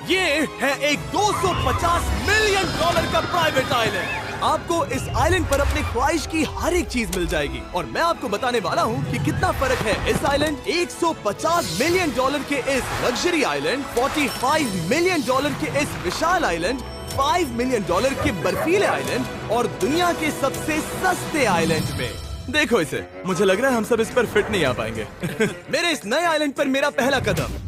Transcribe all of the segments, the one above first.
ये है एक 250 मिलियन डॉलर का प्राइवेट आइलैंड। आपको इस आइलैंड पर अपनी ख्वाहिश की हर एक चीज मिल जाएगी और मैं आपको बताने वाला हूँ कि कितना फर्क है इस आइलैंड 150 मिलियन डॉलर के इस लग्जरी आइलैंड, 45 मिलियन डॉलर के इस विशाल आइलैंड, 5 मिलियन डॉलर के बर्फीले आइलैंड और दुनिया के सबसे सस्ते आइलैंड में। देखो इसे, मुझे लग रहा है हम सब इस पर फिट नहीं आ पाएंगे। मेरे इस नए आइलैंड पर मेरा पहला कदम।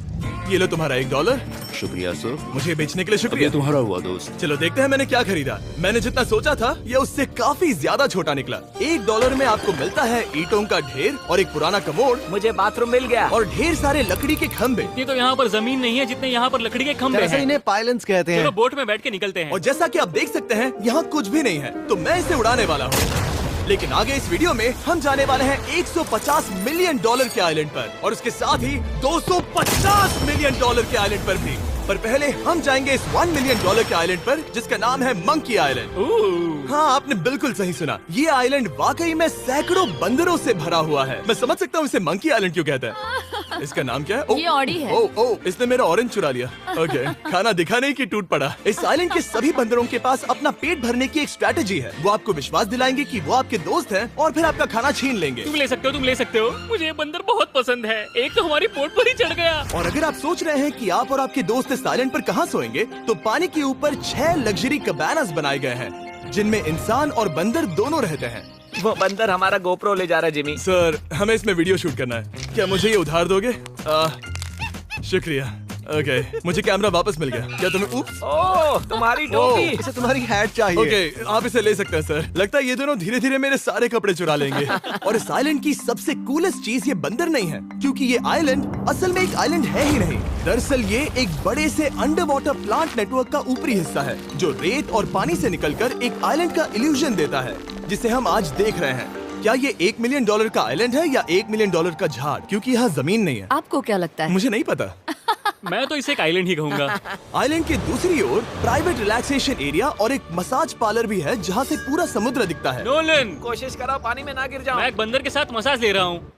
ये लो तुम्हारा $1। शुक्रिया सर। मुझे बेचने के लिए शुक्रिया। ये तुम्हारा हुआ दोस्त। चलो देखते हैं मैंने क्या खरीदा। मैंने जितना सोचा था ये उससे काफी ज्यादा छोटा निकला। $1 में आपको मिलता है ईंटों का ढेर और एक पुराना कमोड। मुझे बाथरूम मिल गया और ढेर सारे लकड़ी के खम्भे। ये तो यहाँ पर जमीन नहीं है जितने यहाँ पर लकड़ी के खंभे जैसे हैं। इन्हें पायलट्स कहते हैं। चलो बोट में बैठ के निकलते हैं। और जैसा कि आप देख सकते हैं यहाँ कुछ भी नहीं है, तो मैं इसे उड़ाने वाला हूँ। लेकिन आगे इस वीडियो में हम जाने वाले हैं 150 मिलियन डॉलर के आइलैंड पर और उसके साथ ही 250 मिलियन डॉलर के आइलैंड पर भी। पर पहले हम जाएंगे इस 1 मिलियन डॉलर के आइलैंड पर जिसका नाम है मंकी आइलैंड। हाँ, आपने बिल्कुल सही सुना। ये आइलैंड वाकई में सैकड़ों बंदरों से भरा हुआ है। मैं समझ सकता हूँ इसे मंकी आइलैंड क्यों कहते हैं। इसका नाम क्या है? ये ऑडी है। ओ, इसने मेरा ऑरेंज चुरा लिया। ओके, खाना दिखा नहीं कि टूट पड़ा। इस आइलैंड के सभी बंदरों के पास अपना पेट भरने की एक स्ट्रैटेजी है। वो आपको विश्वास दिलाएंगे कि वो आपके दोस्त हैं और फिर आपका खाना छीन लेंगे। तुम ले सकते हो, तुम ले सकते हो। मुझे ये बंदर बहुत पसंद है। एक तो हमारी बोट पर ही चढ़ गया। और अगर आप सोच रहे हैं कि आप और आपके दोस्त इस आइलैंड पर कहाँ सोएंगे, तो पानी के ऊपर 6 लग्जरी कबानास बनाए गए हैं जिनमें इंसान और बंदर दोनों रहते हैं। वो बंदर हमारा गोप्रो ले जा रहा है जिमी। सर, हमें इसमें वीडियो शूट करना है। क्या मुझे ये उधार दोगे? शुक्रिया। ओके, मुझे कैमरा वापस मिल गया। क्या तुम्हें? उप्स। ओह, तुम्हारी टोपी। इसे तुम्हारी हैट चाहिए। ओके, आप इसे ले सकते हैं सर। लगता है ये दोनों धीरे धीरे मेरे सारे कपड़े चुरा लेंगे। और इस आइलैंड की सबसे कूलेस्ट चीज ये बंदर नहीं है, क्योंकि ये आइलैंड असल में एक आइलैंड है ही नहीं। दरअसल ये एक बड़े से अंडर वाटर प्लांट नेटवर्क का ऊपरी हिस्सा है जो रेत और पानी से निकलकर एक आइलैंड का इल्यूजन देता है जिसे हम आज देख रहे हैं। क्या ये $1 मिलियन का आइलैंड है या $1 मिलियन का झाड़? क्योंकि यहाँ जमीन नहीं है। आपको क्या लगता है? मुझे नहीं पता। मैं तो इसे एक आइलैंड ही कहूँगा। आइलैंड के दूसरी ओर प्राइवेट रिलैक्सेशन एरिया और एक मसाज पार्लर भी है जहाँ से पूरा समुद्र दिखता है। नोलन, कोशिश करो पानी में ना गिर जाओ। मैं एक बंदर के साथ मसाज ले रहा हूँ।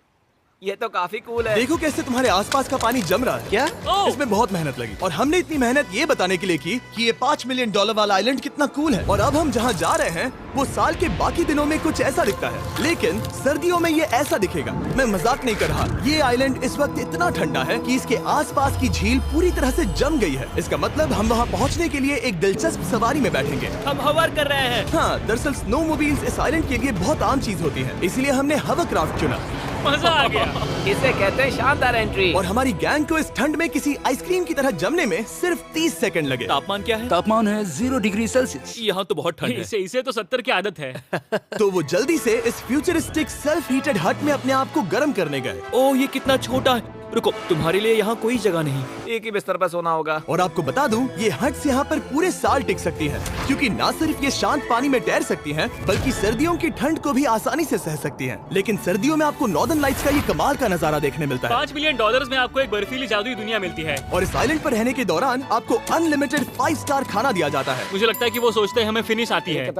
ये तो काफी कूल है। देखो कैसे तुम्हारे आसपास का पानी जम रहा है। क्या? इसमें बहुत मेहनत लगी और हमने इतनी मेहनत ये बताने के लिए की कि ये $5 मिलियन वाला आइलैंड कितना कूल है। और अब हम जहाँ जा रहे हैं वो साल के बाकी दिनों में कुछ ऐसा दिखता है, लेकिन सर्दियों में ये ऐसा दिखेगा। मैं मजाक नहीं कर रहा। ये आइलैंड इस वक्त इतना ठंडा है कि इसके आसपास की झील पूरी तरह से जम गई है। इसका मतलब हम वहाँ पहुँचने के लिए एक दिलचस्प सवारी में बैठेंगे। हम हवर कर रहे हैं। हाँ, दरअसल स्नोमोबाइल्स इस आइलैंड के लिए बहुत आम चीज होती है, इसलिए हमने हवरक्राफ्ट चुना। मजा आ गया। इसे कहते हैं शानदार एंट्री। और हमारी गैंग को इस ठंड में किसी आइसक्रीम की तरह जमने में सिर्फ 30 सेकंड लगे। तापमान क्या है? तापमान है 0 डिग्री सेल्सियस। यहाँ तो बहुत ठंड है। इसे तो 70 की आदत है। तो वो जल्दी से इस फ्यूचरिस्टिक सेल्फ हीटेड हट में अपने आप को गर्म करने गए। ओह, ये कितना छोटा है। रुको, तुम्हारे लिए यहाँ कोई जगह नहीं। एक ही बिस्तर पर सोना होगा। और आपको बता दूं, ये हट्स यहाँ पर पूरे साल टिक सकती हैं, क्योंकि न सिर्फ ये शांत पानी में तैर सकती हैं, बल्कि सर्दियों की ठंड को भी आसानी से सह सकती हैं। लेकिन सर्दियों में आपको नॉर्दर्न लाइट्स का ये कमाल का नजारा देखने मिलता है। $5 मिलियन में आपको एक बर्फीली जादुई दुनिया मिलती है। और इस आइलैंड पर रहने के दौरान आपको अनलिमिटेड 5 स्टार खाना दिया जाता है। मुझे लगता है कि वो सोचते हैं हमें फिनिश आती है।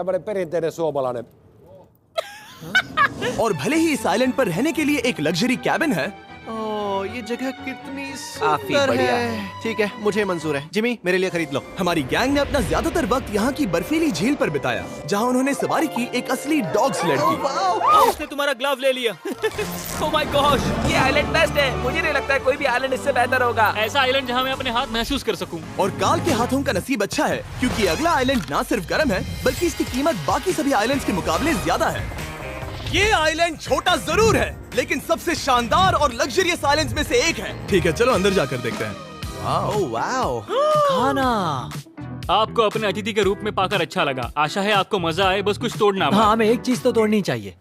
और भले ही इस आइलैंड पर रहने के लिए एक लग्जरी कैबिन है, ओह, ये जगह कितनी काफी सुंदर बढ़िया है। ठीक है, मुझे मंजूर है। जिमी, मेरे लिए खरीद लो। हमारी गैंग ने अपना ज्यादातर वक्त यहाँ की बर्फीली झील पर बिताया, जहाँ उन्होंने सवारी की एक असली डॉग स्लेड की। उसने तुम्हारा ग्लव ले लिया। ओह माय गॉश, ये आइलैंड बेस्ट है। मुझे नहीं लगता है कोई भी आइलैंड इससे बेहतर होगा। ऐसा आइलैंड जहाँ मैं अपने हाथ महसूस कर सकूं। और काल के हाथों का नसीब अच्छा है, क्योंकि अगला आइलैंड न सिर्फ गर्म है, बल्कि इसकी कीमत बाकी सभी आइलैंड्स के मुकाबले ज्यादा है। ये आइलैंड छोटा जरूर है, लेकिन सबसे शानदार और लग्जरियस आइलैंड्स में से एक है। ठीक है, चलो अंदर जाकर देखते हैं। ओह वाओ, खाना। आपको अपने अतिथि के रूप में पाकर अच्छा लगा। आशा है आपको मजा आए, बस कुछ तोड़ना मत। हाँ, हमें एक चीज तो तोड़नी चाहिए।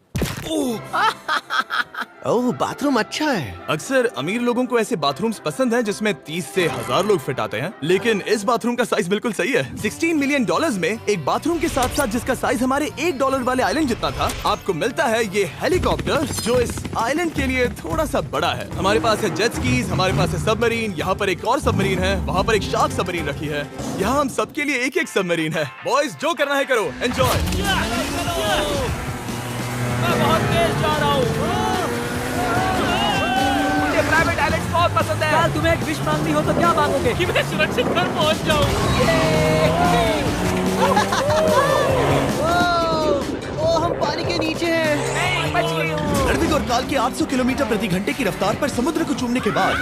ओह, बाथरूम अच्छा है। अक्सर अमीर लोगों को ऐसे बाथरूम्स पसंद हैं जिसमें 30 से 1000 लोग फिट आते हैं, लेकिन इस बाथरूम का साइज बिल्कुल सही है। $16 मिलियन में एक बाथरूम के साथ साथ जिसका साइज हमारे $1 वाले आइलैंड जितना था, आपको मिलता है ये हेलीकॉप्टर, जो इस आइलैंड के लिए थोड़ा सा बड़ा है। हमारे पास है जेट स्कीज, हमारे पास है सबमरीन, यहाँ पर एक और सबमरीन है, वहाँ पर एक शार्क सबमरीन रखी है। यहाँ हम सबके लिए एक एक सबमरीन है। बॉयज, जो करना है करो, एंजॉय। मैं बहुत तेज जा रहा हूँ। मुझे प्राइवेट आइलैंड बहुत पसंद है। कल तुम्हें एक विश मांगनी हो तो क्या मांगोगे? कि मैं सुरक्षित घर पहुंच जाऊं। ओ, हम पानी के नीचे हैं। नहीं, बच गई हूँ। रणवीर और काल के 800 किलोमीटर प्रति घंटे की रफ्तार पर समुद्र को चूमने के बाद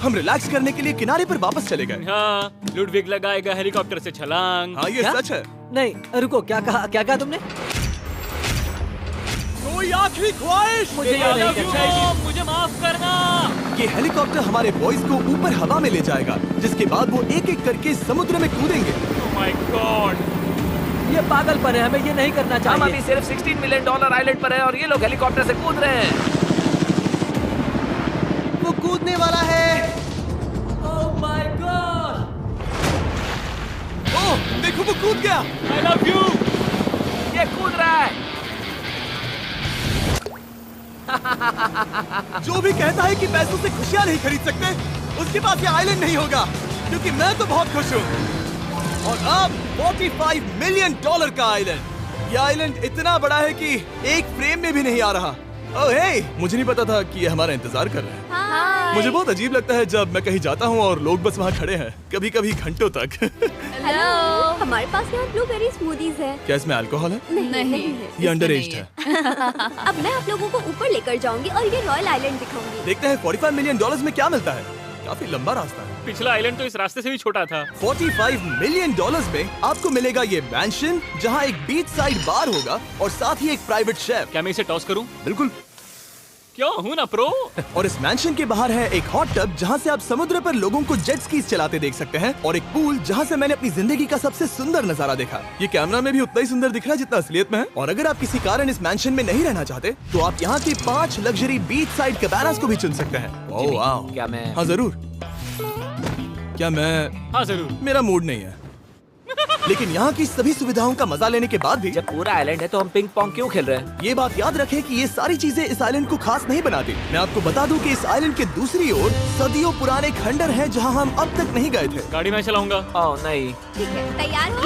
हम रिलैक्स करने के लिए किनारे पर वापस चले गए। हाँ, लुडविग लगाएगा हेलीकॉप्टर से छलांग। हाँ, ये क्या? सच है। नहीं रुको, क्या कहा तुमने? कोई आखिरी ख्वाहिश? मुझे ये नहीं करना चाहिए। मुझे माफ करना। ये हेलीकॉप्टर हमारे बॉयज को ऊपर हवा में ले जाएगा, जिसके बाद वो एक एक करके समुद्र में कूदेंगे। Oh my God! ये पागलपन है, हमें ये नहीं करना हम अभी चाहिए। सिर्फ $16 मिलियन आइलैंड पर है और ये लोग हेलीकॉप्टर से कूद रहे हैं। वो कूदने वाला है। Oh my God! ओह, देखो वो कूद गया। I love you. ये कूद रहा है। जो भी कहता है कि पैसों से खुशियां नहीं खरीद सकते, उसके पास ये आइलैंड नहीं होगा, क्योंकि मैं तो बहुत खुश हूँ। और अब $45 मिलियन का आइलैंड। ये आइलैंड इतना बड़ा है कि एक फ्रेम में भी नहीं आ रहा। ओह हे, मुझे नहीं पता था कि ये हमारा इंतजार कर रहे हैं। मुझे बहुत अजीब लगता है जब मैं कहीं जाता हूँ और लोग बस वहाँ खड़े हैं, कभी कभी घंटों तक। हेलो, हमारे पास यहाँ ब्लूबेरी स्मूदीज है। क्या इसमें अल्कोहल है? नहीं, ये अंडरएज है। अब मैं आप लोगों को ऊपर लेकर जाऊंगी और ये रॉयल आइलैंड दिखाऊंगी। देखते हैं $45 मिलियन में क्या मिलता है। काफी लंबा रास्ता है। पिछला आइलैंड तो इस रास्ते से भी छोटा था। $45 मिलियन में आपको मिलेगा ये मैंशन, जहाँ एक बीच साइड बार होगा और साथ ही एक प्राइवेट शेफ। क्या मैं इसे टॉस करूं? बिल्कुल। क्यों हूं ना प्रो। और इस मैंशन के बाहर है एक हॉट टब, जहाँ से आप समुद्र पर लोगों को जेट स्कीज चलाते देख सकते हैं, और एक पूल जहाँ से मैंने अपनी जिंदगी का सबसे सुंदर नजारा देखा। ये कैमरा में भी उतना ही सुंदर दिख रहा है जितना असलियत में है। और अगर आप किसी कारण इस मैंशन में नहीं रहना चाहते, तो आप यहाँ की 5 लग्जरी बीच साइड कैबानास को भी चुन सकते हैं। ओह वाह। क्या मैं? हाँ जरूर। क्या मैं? हाँ जरूर। मेरा मूड नहीं है। लेकिन यहाँ की सभी सुविधाओं का मजा लेने के बाद भी जब पूरा आइलैंड है तो हम पिंग पोंग क्यों खेल रहे हैं? ये बात याद रखें कि ये सारी चीजें इस आइलैंड को खास नहीं बनाती। मैं आपको बता दूं कि इस आइलैंड के दूसरी ओर सदियों पुराने खंडर हैं, जहां हम अब तक नहीं गए थे। गाड़ी मैं चलाऊंगा। ओह नहीं। ठीक है, तैयार हो?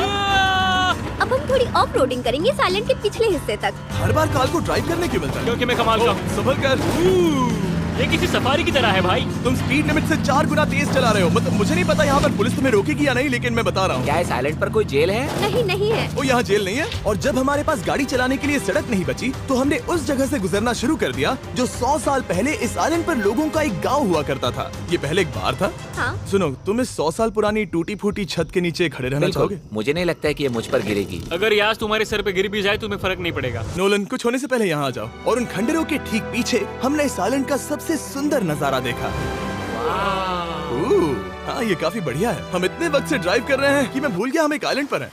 अब हम थोड़ी ऑफ रोडिंग करेंगे इस आइलैंड के पिछले हिस्से तक। हर बार काल को ड्राइव करने क्यों मिलता है? क्योंकि मैं कमाल का ओह, हूं। संभल कर। ये किसी सफारी की तरह है भाई। तुम स्पीड लिमिट से 4 गुना तेज चला रहे हो। मतलब मुझे नहीं पता यहाँ पर पुलिस तुम्हें रोकेगी या नहीं, लेकिन मैं बता रहा हूँ। क्या इस आइलैंड पर कोई जेल है? नहीं, नहीं है। वो यहाँ जेल नहीं है। और जब हमारे पास गाड़ी चलाने के लिए सड़क नहीं बची, तो हमने उस जगह से गुजरना शुरू कर दिया जो 100 साल पहले इस आइलैंड पर लोगों का एक गाँव हुआ करता था। ये पहले एक बार था। हाँ। सुनो, तुम इस 100 साल पुरानी टूटी फूटी छत के नीचे खड़े रहना बिल्कुल। चाहोगे? मुझे नहीं लगता है कि ये मुझ पर गिरेगी। अगर ये आज तुम्हारे सर पे गिर भी जाए तुम्हें फर्क नहीं पड़ेगा। नोलन, कुछ होने से पहले यहाँ आ जाओ। और उन खंडरों के ठीक पीछे हमने इस आइलैंड का सबसे सुंदर नजारा देखा। हाँ, ये काफी बढ़िया है। हम इतने वक्त से ड्राइव कर रहे हैं कि मैं भूल गया हम एक आइलैंड पर हैं।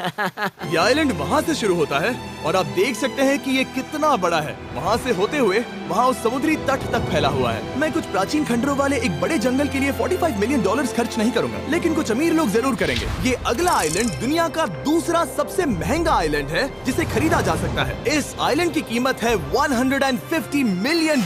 ये आइलैंड वहाँ से शुरू होता है और आप देख सकते हैं कि ये कितना बड़ा है। वहाँ से होते हुए वहाँ उस समुद्री तट तक फैला हुआ है। मैं कुछ प्राचीन खंडरों वाले एक बड़े जंगल के लिए $45 मिलियन खर्च नहीं करूंगा, लेकिन कुछ अमीर लोग जरूर करेंगे। ये अगला आइलैंड दुनिया का दूसरा सबसे महंगा आइलैंड है जिसे खरीदा जा सकता है। इस आइलैंड की कीमत है $150 मिलियन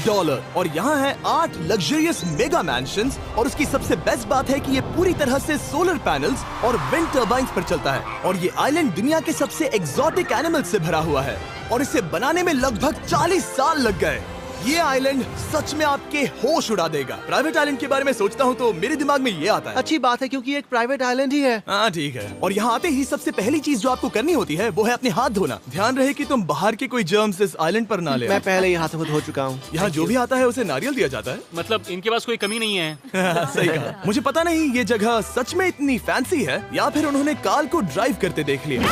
और यहाँ है 8 लग्जरियस मेगा मैंशंस। और उसकी सबसे बेस्ट बात है कि ये पूरी तरह से सोलर पैनल्स और विंड टर्बाइन्स पर चलता है। और ये आइलैंड दुनिया के सबसे एक्सोटिक एनिमल्स से भरा हुआ है और इसे बनाने में लगभग 40 साल लग गए। ये आइलैंड सच में आपके होश उड़ा देगा। प्राइवेट आइलैंड के बारे में सोचता हूँ तो मेरे दिमाग में ये आता है। अच्छी बात है, क्योंकि एक प्राइवेट आइलैंड ही है। हाँ ठीक है। और यहाँ आते ही सबसे पहली चीज जो आपको करनी होती है वो है अपने हाथ धोना। ध्यान रहे कि तुम बाहर के कोई जर्म्स इस आइलैंड पर ना ले। मैं पहले ही हाथों धो चुका हूँ। यहाँ जो भी आता है उसे नारियल दिया जाता है। मतलब इनके पास कोई कमी नहीं है। सही कहा। मुझे पता नहीं ये जगह सच में इतनी फैंसी है या फिर उन्होंने काल को ड्राइव करते देख लिया,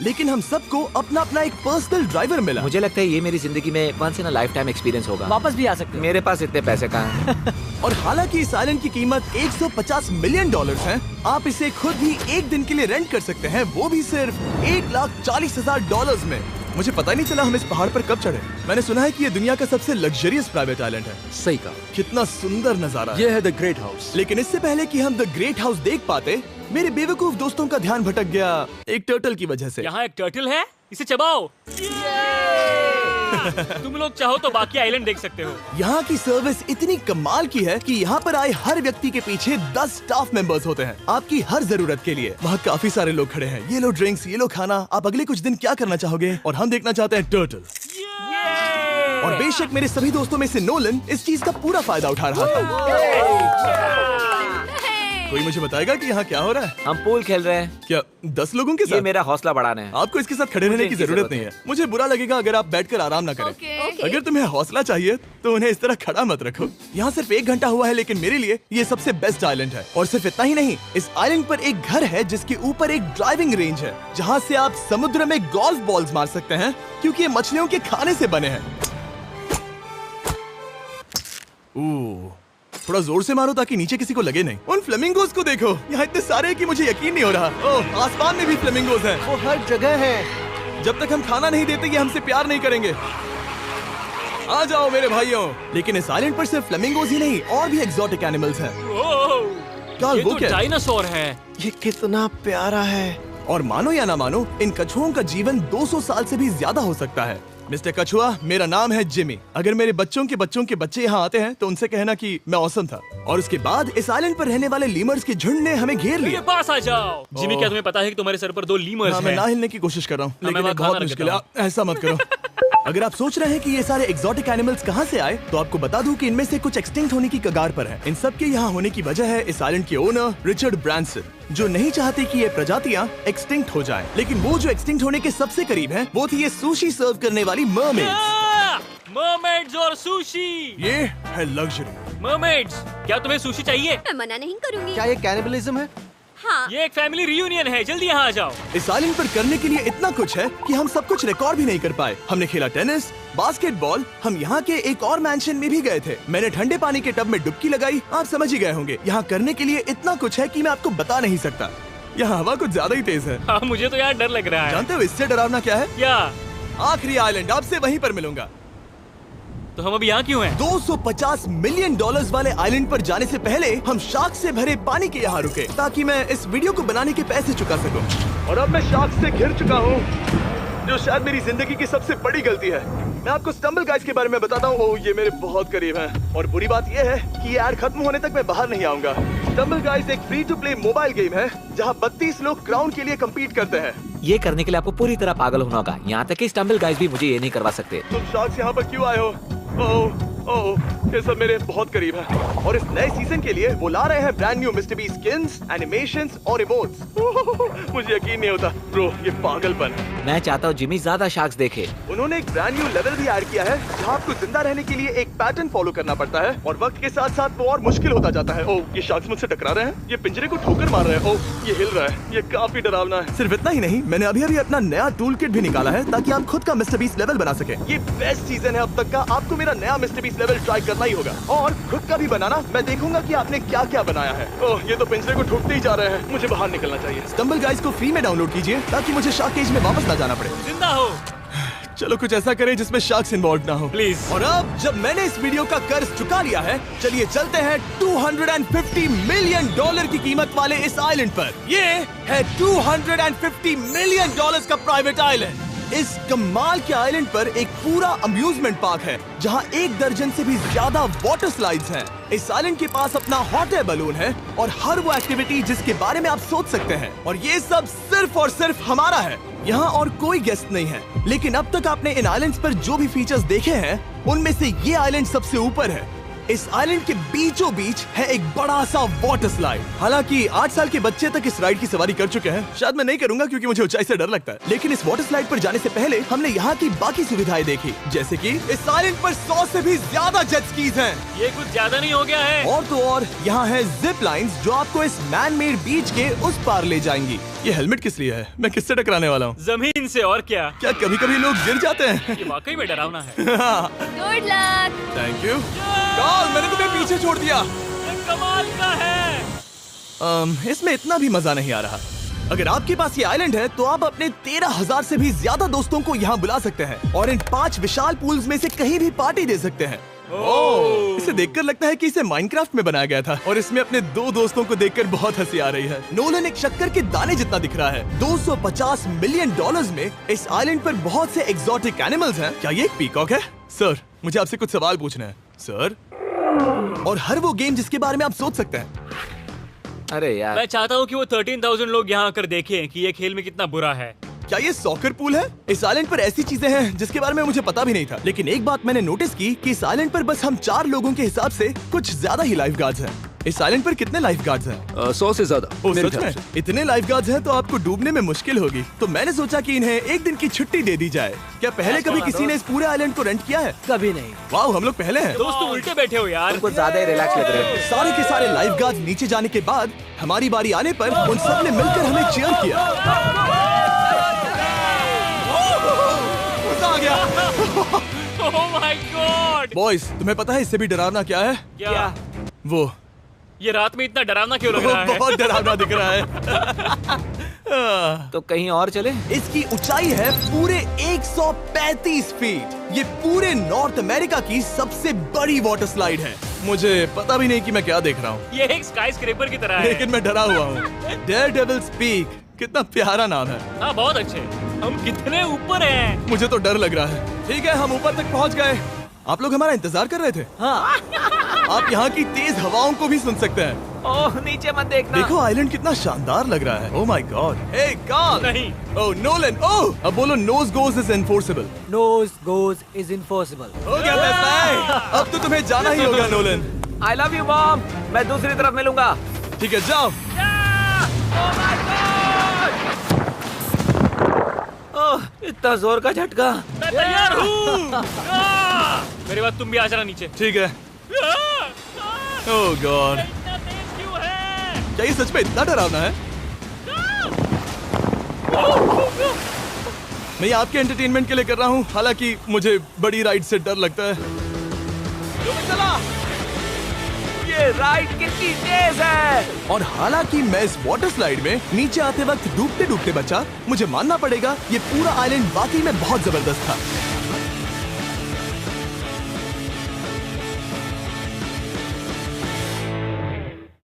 लेकिन हम सबको अपना अपना एक पर्सनल ड्राइवर मिला। मुझे लगता है ये मेरी जिंदगी में once in a lifetime experience होगा। वापस भी आ सकते हो। मेरे पास इतने पैसे कहाँ हैं? और हालांकि इस आइलैंड की कीमत $150 मिलियन है, आप इसे खुद भी एक दिन के लिए रेंट कर सकते हैं, वो भी सिर्फ $1,40,000 में। मुझे पता नहीं चला हम इस पहाड़ पर कब चढ़े। मैंने सुना है कि ये दुनिया का सबसे लग्जरियस प्राइवेट आइलैंड है। सही कहा। कितना सुंदर नजारा है। ये है द ग्रेट हाउस। लेकिन इससे पहले कि हम द ग्रेट हाउस देख पाते, मेरे बेवकूफ दोस्तों का ध्यान भटक गया एक टर्टल की वजह से। यहाँ एक टर्टल है, इसे चबाओ। तुम लोग चाहो तो बाकी आइलैंड देख सकते हो। यहाँ की सर्विस इतनी कमाल की है कि यहाँ पर आए हर व्यक्ति के पीछे 10 स्टाफ मेंबर्स होते हैं आपकी हर जरूरत के लिए। वहाँ काफी सारे लोग खड़े हैं। ये लो ड्रिंक्स, ये लो खाना। आप अगले कुछ दिन क्या करना चाहोगे? और हम देखना चाहते हैं टर्टल। और बेशक मेरे सभी दोस्तों में से नोलन इस चीज का पूरा फायदा उठा रहा था। कोई मुझे बताएगा कि यहाँ क्या हो रहा है? हम पूल खेल रहे हैं। क्या 10 लोगों के ये साथ? मेरा हौसला बढ़ाना है। आपको इसके साथ खड़े रहने की इनकी जरूरत नहीं है। मुझे बुरा लगेगा अगर आप बैठकर आराम ना करें। अगर तुम्हें हौसला चाहिए तो उन्हें इस तरह खड़ा मत रखो। यहाँ सिर्फ 1 घंटा हुआ है, लेकिन मेरे लिए ये सबसे बेस्ट आइलैंड है। और सिर्फ इतना ही नहीं, इस आइलैंड पर एक घर है जिसके ऊपर एक ड्राइविंग रेंज है, जहाँ से आप समुद्र में गोल्फ बॉल्स मार सकते हैं, क्योंकि ये मछलियों के खाने से बने हैं। थोड़ा जोर से मारो ताकि नीचे किसी को लगे नहीं। उन फ्लेमिंगोज को देखो, यहाँ इतने सारे हैं कि मुझे यकीन नहीं हो रहा। ओह, आसमान में भी फ्लेमिंगोज हैं। वो हर जगह है। जब तक हम खाना नहीं देते ये हमसे प्यार नहीं करेंगे। आ जाओ मेरे भाइयों। लेकिन इस आइलैंड पर सिर्फ फ्लेमिंगोज ही नहीं, और भी एक्सोटिक एनिमल्स हैं। ये वो तो क्या है? डायनासोर है। ये कितना प्यारा है। और मानो या ना मानो, इन कछुओं का जीवन 200 साल से भी ज्यादा हो सकता है। मिस्टर कछुआ, मेरा नाम है जिमी। अगर मेरे बच्चों के बच्चे यहाँ आते हैं तो उनसे कहना कि मैं औसम था। और उसके बाद इस आइलैंड पर रहने वाले लीमर्स के झुंड ने हमें घेर मेरे लिया। पास आ जाओ। जिमी, क्या तुम्हें पता है कि तुम्हारे सर पर 2 लीमर्स हाँ, मैं हैं? ना हिलने की कोशिश कर रहा हूँ, मैं लेकिन वहाँ ये बहुत खाना मुश्किल है। रखता ऐसा मत करो। अगर आप सोच रहे हैं कि ये सारे एक्सोटिक एनिमल्स कहाँ से आए, तो आपको बता दूं कि इनमें से कुछ एक्सटिंक्ट होने की कगार पर हैं। इन सब के यहाँ होने की वजह है इस आइलैंड के ओनर रिचर्ड ब्रांसन, जो नहीं चाहते कि ये प्रजातियां एक्सटिंक्ट हो जाएं। लेकिन वो जो एक्सटिंक्ट होने के सबसे करीब हैं, वो थी ये सुशी सर्व करने वाली मरमेड्स। मरमेड्स और सुशी। ये है लग्जरी। मरमेड्स, क्या तुम्हें सुशी चाहिए? मैं मना नहीं करूंगी। क्या ये कैनिबलिज्म है? हाँ। ये एक फैमिली रियूनियन है, जल्दी यहाँ आ जाओ। इस आइलैंड पर करने के लिए इतना कुछ है कि हम सब कुछ रिकॉर्ड भी नहीं कर पाए। हमने खेला टेनिस, बास्केटबॉल, हम यहाँ के एक और मैंशन में भी गए थे। मैंने ठंडे पानी के टब में डुबकी लगाई। आप समझ ही गए होंगे, यहाँ करने के लिए इतना कुछ है कि मैं आपको बता नहीं सकता। यहाँ हवा कुछ ज्यादा ही तेज है। हाँ, मुझे तो यार डर लग रहा है। जानते हो इससे डरावना क्या है? क्या? आखिरी आइलैंड, आपसे वहीं पर मिलूंगा। तो हम अभी यहाँ क्यों हैं? 250 मिलियन डॉलर्स वाले आइलैंड पर जाने से पहले हम शार्क से भरे पानी के यहाँ रुके, ताकि मैं इस वीडियो को बनाने के पैसे चुका सकूं। और अब मैं शार्क से घिर चुका हूँ, जो शायद मेरी जिंदगी की सबसे बड़ी गलती है। मैं आपको स्टम्बल गाइज के बारे में बताता हूँ। ये मेरे बहुत करीब हैं। और बुरी बात यह है कि ये ऐड खत्म होने तक मैं बाहर नहीं आऊंगा। स्टम्बल गाइज एक free to play mobile game है, जहाँ 32 लोग क्राउन के लिए कम्पीट करते हैं। ये करने के लिए आपको पूरी तरह पागल होना होगा। यहाँ तक कि स्टम्बल गाइस भी मुझे ये नहीं करवा सकते। तुम शार्क्स यहाँ पर क्यों आए हो? ये सब मेरे बहुत करीब है। और इस नए सीजन के लिए वो ला रहे हैं brand new mister beast skins, animations और इमोट्स। मुझे यकीन नहीं होता ब्रो, ये पागलपन। मैं चाहता हूँ जिमी ज्यादा शार्क्स देखे। उन्होंने एक ब्रांड न्यू लेवल भी ऐड किया है, जहाँ आपको जिंदा रहने के लिए एक पैटर्न फॉलो करना पड़ता है, और वक्त के साथ साथ वो और मुश्किल होता जाता है। ओह, ये शार्क्स मुझसे टकरा रहे हैं, ये पिंजरे को ठोकर मार रहे हैं। ओह, ये हिल रहा है, ये काफी डरावना है। सिर्फ इतना ही नहीं, मैंने अभी अपना नया टूल किट भी निकाला है, ताकि आप खुद का मिस्टर बीस्ट लेवल बना सके। ये बेस्ट सीजन है अब तक का। आपको मेरा नया मिस्टर बीस्ट लेवल ट्राई करना ही होगा, और खुद का भी बनाना। मैं देखूंगा कि आपने क्या क्या बनाया है। ओह, ये तो पिंजरे को ठोकते ही जा रहे हैं। मुझे बाहर निकलना चाहिए। स्टम्बल गाइस को फ्री में डाउनलोड कीजिए, ताकि मुझे शार्क केज में वापस ना जाना पड़े। जिंदा हो। चलो कुछ ऐसा करें जिसमें शार्क्स इन्वॉल्व ना हो, प्लीज। और अब जब मैंने इस वीडियो का कर्ज चुका लिया है, चलिए चलते हैं 250 मिलियन डॉलर की कीमत वाले इस आइलैंड पर। ये है 250 मिलियन डॉलर्स का प्राइवेट आइलैंड। इस कमाल के आइलैंड पर एक पूरा अम्यूजमेंट पार्क है, जहां 1 दर्जन से भी ज्यादा वाटर स्लाइड्स हैं। इस आइलैंड के पास अपना हॉट एयर बलून है, और हर वो एक्टिविटी जिसके बारे में आप सोच सकते हैं। और ये सब सिर्फ और सिर्फ हमारा है। यहाँ और कोई गेस्ट नहीं है। लेकिन अब तक आपने इन आइलैंड्स पर जो भी फीचर्स देखे हैं, उनमें से ये आइलैंड सबसे ऊपर है। इस आइलैंड के बीचों बीच है एक बड़ा सा वाटर स्लाइड। हालांकि 8 साल के बच्चे तक इस राइड की सवारी कर चुके हैं। शायद मैं नहीं करूंगा क्योंकि मुझे ऊंचाई से डर लगता है। लेकिन इस वाटर स्लाइड पर जाने से पहले हमने यहाँ की बाकी सुविधाएं देखी, जैसे कि इस आइलैंड पर 100 से भी ज्यादा जेट स्कीज हैं। ये कुछ ज्यादा नहीं हो गया है? और तो और यहाँ है जिप लाइन्स, जो आपको इस मैन मेड बीच के उस पार ले जाएंगी। ये हेलमेट किस लिए है? मैं किससे टकराने वाला हूँ? जमीन से, और क्या? क्या कभी कभी लोग गिर जाते हैं? ये वाकई में डरावना है। Good luck. Thank you. Carl, मैंने तुम्हें पीछे छोड़ दिया। ये कमाल का है। इसमें इतना भी मजा नहीं आ रहा। अगर आपके पास ये आइलैंड है, तो आप अपने 13,000 से भी ज्यादा दोस्तों को यहाँ बुला सकते हैं, और इन 5 विशाल पूल्स में से कहीं भी पार्टी दे सकते हैं। ओह, इसे देखकर लगता है कि इसे माइनक्राफ्ट में बनाया गया था, और इसमें अपने 2 दोस्तों को देखकर बहुत हंसी आ रही है। नोलन एक शक्कर के दाने जितना दिख रहा है। 250 मिलियन डॉलर्स में इस आइलैंड पर बहुत से एक्सोटिक एनिमल्स हैं। क्या ये एक पीकॉक है? सर, मुझे आपसे कुछ सवाल पूछना है सर। और हर वो गेम जिसके बारे में आप सोच सकते हैं। अरे यार, मैं चाहता हूँ कि वो 13,000 लोग यहाँ आकर देखें कि ये खेल में कितना बुरा है। क्या ये सॉकर पूल है? इस आइलैंड पर ऐसी चीजें हैं जिसके बारे में मुझे पता भी नहीं था, लेकिन एक बात मैंने नोटिस की कि इस आइलैंड पर बस हम 4 लोगों के हिसाब से कुछ ज्यादा ही लाइफ गार्ड्स हैं। इस आइलैंड पर कितने लाइफ गार्ड्स हैं? 100 से ज्यादा ओ, मेरे सच ख्याल में? से। इतने लाइफ गार्ड्स हैं तो आपको डूबने में मुश्किल होगी। तो मैंने सोचा कि इन्हें एक दिन की छुट्टी दे दी जाए। क्या पहले कभी किसी ने इस पूरे आइलैंड को रेंट किया है? कभी नहीं। वाह, हम लोग पहले हैं। दोस्त तुम उल्टे बैठे हो यार। कुछ ज्यादा ही रिलैक्स लग रहे हो। सारे के सारे लाइफ गार्ड्स नीचे जाने के बाद हमारी बारी आने पर उन सब ने मिलकर हमें चीयर किया। मजा आ गया। ओह माय गॉड। बॉयज, तुम्हें पता है इससे भी डरावना क्या है? क्या? वो ये रात में इतना डरावना क्यों लग रहा है? बहुत डरावना दिख रहा है। तो कहीं और चले? इसकी ऊंचाई है पूरे 135 फीट। ये पूरे नॉर्थ अमेरिका की सबसे बड़ी वाटर स्लाइड है। मुझे पता भी नहीं कि मैं क्या देख रहा हूँ, ये एक स्काई स्क्रैपर की तरह है। लेकिन मैं डरा हुआ हूँ। डेयरडेविल्स पीक, कितना प्यारा नाम है। हाँ बहुत अच्छे। हम कितने ऊपर हैं। मुझे तो डर लग रहा है। ठीक है, हम ऊपर तक पहुँच गए। आप लोग हमारा इंतजार कर रहे थे। हाँ। आप यहाँ की तेज हवाओं को भी सुन सकते हैं। ओह नीचे मत देखना। देखो आइलैंड कितना शानदार लग रहा है। Oh my god. Hey Carl. नहीं। Oh Nolan. ओह, अब बोलो nose goes is enforceable. Nose goes is impossible. हो गया फैसला। अब तो तुम्हें जाना ही होगा Nolan. I love you mom. मैं दूसरी तरफ मिलूंगा। ठीक है, जाओ। ओह इतना जोर का झटका। मैं तैयार हूँ। मेरे बाद तुम भी आ जाना नीचे। ठीक है। ओह गॉड, इतना तेज क्यों है? क्या ये सच में इतना डरावना है? मैं ये आपके एंटरटेनमेंट के लिए कर रहा हूँ, हालांकि मुझे बड़ी राइड से डर लगता है। चला। ये राइड कितनी तेज है। और हालांकि मैं इस वाटर स्लाइड में नीचे आते वक्त डूबते डूबते बचा, मुझे मानना पड़ेगा ये पूरा आइलैंड वाकई में बहुत जबरदस्त था।